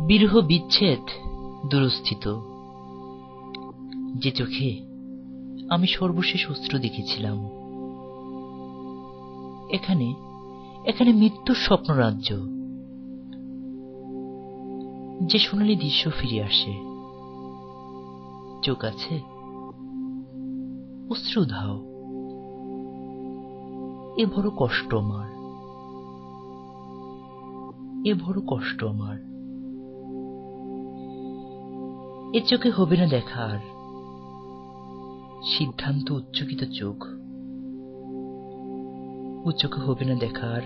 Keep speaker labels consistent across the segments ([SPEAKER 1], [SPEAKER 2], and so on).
[SPEAKER 1] বিরহ বিচ্ছেদ দূরস্থিত, যে চোখে আমি সর্বশেষ অশ্রু দেখেছিলাম। এখানে এখানে মৃত্যুর স্বপ্নরাজ্য, যে সোনালি দৃশ্য ফিরে আসে। চোখ আছে, অশ্রু ধাও। এ বড় কষ্ট আমার, এ বড় কষ্ট আমার। এ চোখে হবে না দেখা আর সিদ্ধান্ত উচ্চকিত চোখ। ও চোখে হবে না দেখা আর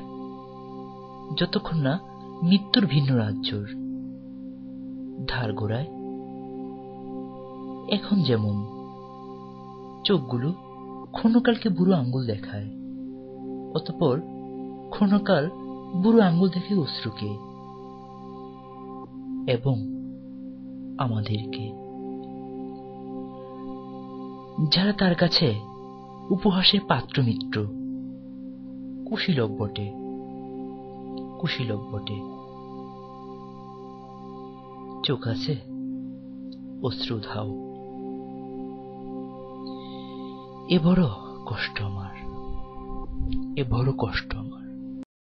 [SPEAKER 1] যতক্ষণ না মৃত্যুর ভিন্ন রাজ্যর ধার গোড়ায়। এখন যেমন চোখগুলো ক্ষণকালকে বুড়ো আঙ্গুল দেখায়, অতঃপর ক্ষণকাল বুড়ো আঙ্গুল দেখে অশ্রুকে এবং আমাদেরকে, যারা তার কাছে উপহাসের পাত্র মিত্র। কুশীলব বটে, কুশীলব বটে। চোখ আছে, অশ্রু ধাও। এ বড় কষ্ট আমার, এ বড় কষ্ট আমার।